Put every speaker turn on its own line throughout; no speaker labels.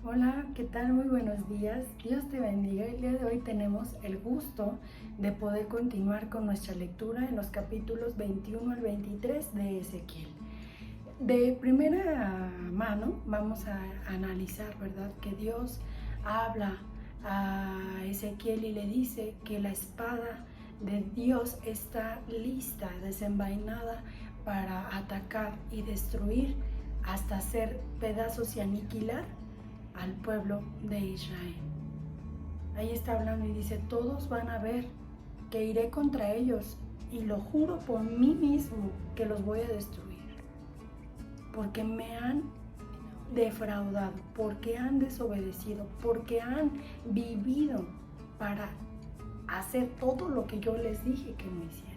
Hola, ¿qué tal? Muy buenos días. Dios te bendiga. El día de hoy tenemos el gusto de poder continuar con nuestra lectura en los capítulos 21 al 23 de Ezequiel. De primera mano vamos a analizar, ¿verdad? Que Dios habla a Ezequiel y le dice que la espada de Dios está lista, desenvainada para atacar y destruir hasta hacer pedazos y aniquilar al pueblo de Israel. Ahí está hablando y dice, todos van a ver que iré contra ellos y lo juro por mí mismo que los voy a destruir, porque me han defraudado, porque han desobedecido, porque han vivido para hacer todo lo que yo les dije que no hicieran.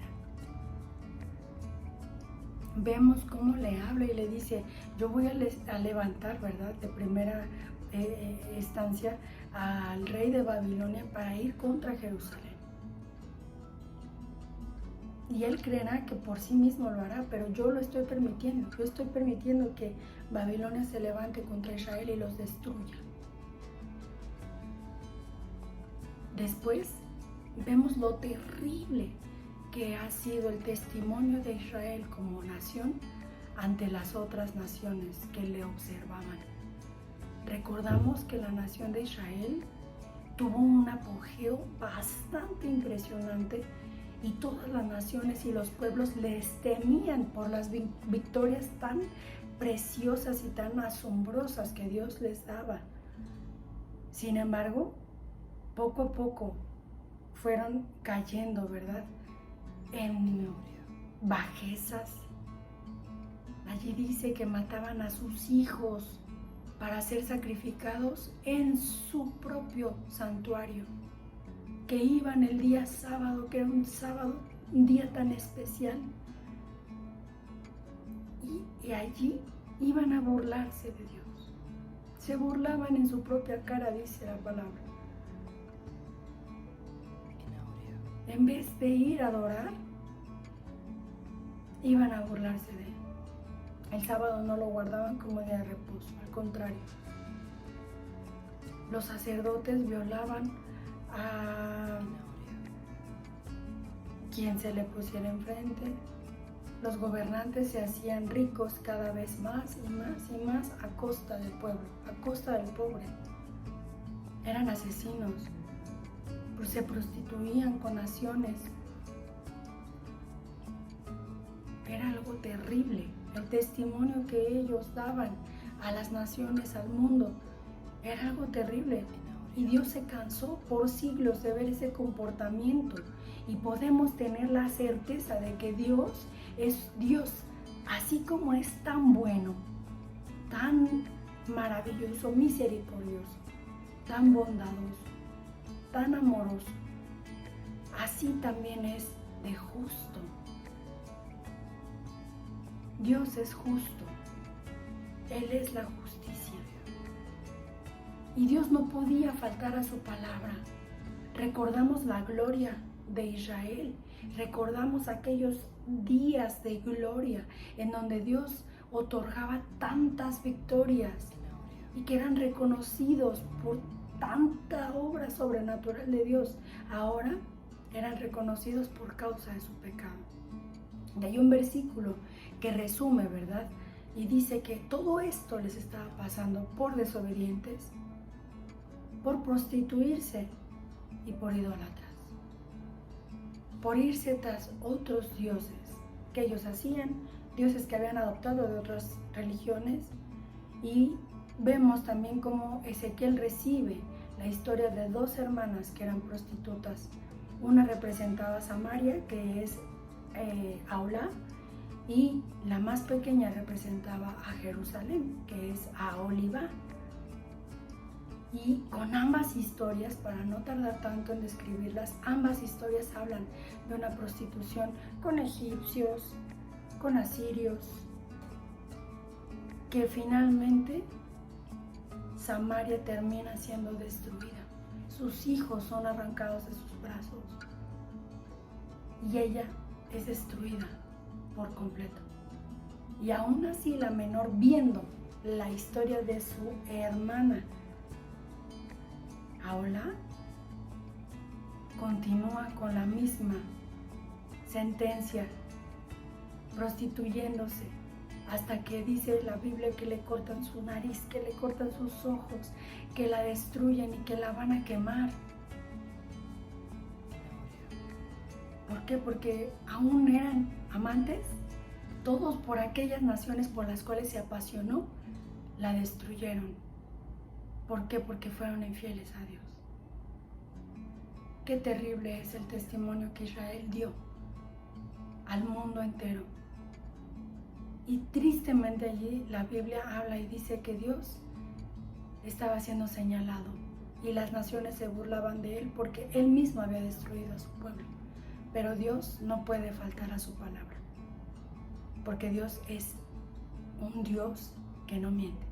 Vemos cómo le habla y le dice, yo voy a levantar, ¿verdad? De primera instancia al rey de Babilonia para ir contra Jerusalén. Y él creerá que por sí mismo lo hará, pero yo lo estoy permitiendo. Yo estoy permitiendo que Babilonia se levante contra Israel y los destruya. Después vemos lo terrible que ha sido el testimonio de Israel como nación ante las otras naciones que le observaban. Recordamos que la nación de Israel tuvo un apogeo bastante impresionante y todas las naciones y los pueblos les temían por las victorias tan preciosas y tan asombrosas que Dios les daba. Sin embargo, poco a poco fueron cayendo, ¿verdad?, en bajezas. Allí dice que mataban a sus hijos para ser sacrificados en su propio santuario, que iban el día sábado, que era un día tan especial, y allí iban a burlarse de Dios. Se burlaban en su propia cara, dice la palabra. En vez de ir a adorar, iban a burlarse de él. El sábado no lo guardaban como día de reposo, al contrario. Los sacerdotes violaban a quien se le pusiera enfrente. Los gobernantes se hacían ricos cada vez más y más y más a costa del pueblo, a costa del pobre. Eran asesinos, pues se prostituían con naciones. Era algo terrible. El testimonio que ellos daban a las naciones, al mundo, era algo terrible. Y Dios se cansó por siglos de ver ese comportamiento. Y podemos tener la certeza de que Dios es Dios, así como es tan bueno, tan maravilloso, misericordioso, tan bondadoso, tan amoroso. Así también es de justo. Dios es justo. Él es la justicia. Y Dios no podía faltar a su palabra. Recordamos la gloria de Israel. Recordamos aquellos días de gloria en donde Dios otorgaba tantas victorias y que eran reconocidos por tanta obra sobrenatural de Dios. Ahora eran reconocidos por causa de su pecado. Y hay un versículo que resume, ¿verdad? Y dice que todo esto les estaba pasando por desobedientes, por prostituirse y por idólatras, por irse tras otros dioses que ellos hacían, dioses que habían adoptado de otras religiones. Y vemos también cómo Ezequiel recibe la historia de dos hermanas que eran prostitutas. Una representaba a Samaria, que es Aulá, y la más pequeña representaba a Jerusalén, que es Aholibá. Y con ambas historias, para no tardar tanto en describirlas, ambas historias hablan de una prostitución con egipcios, con asirios, que finalmente Samaria termina siendo destruida. Sus hijos son arrancados de sus brazos y ella es destruida por completo. Y aún así la menor, viendo la historia de su hermana Ahora continúa con la misma sentencia, prostituyéndose, hasta que dice la Biblia que le cortan su nariz, que le cortan sus ojos, que la destruyen y que la van a quemar. ¿Por qué? Porque aún eran amantes, todos por aquellas naciones por las cuales se apasionó, la destruyeron. ¿Por qué? Porque fueron infieles a Dios. Qué terrible es el testimonio que Israel dio al mundo entero. Y tristemente allí la Biblia habla y dice que Dios estaba siendo señalado y las naciones se burlaban de él porque él mismo había destruido a su pueblo. Pero Dios no puede faltar a su palabra, porque Dios es un Dios que no miente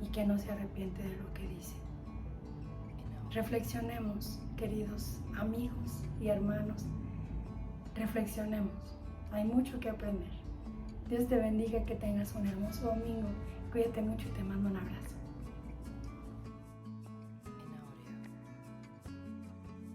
y que no se arrepiente de lo que dice. Reflexionemos, queridos amigos y hermanos, reflexionemos. Hay mucho que aprender. Dios te bendiga, que tengas un hermoso domingo. Cuídate mucho y te mando un abrazo.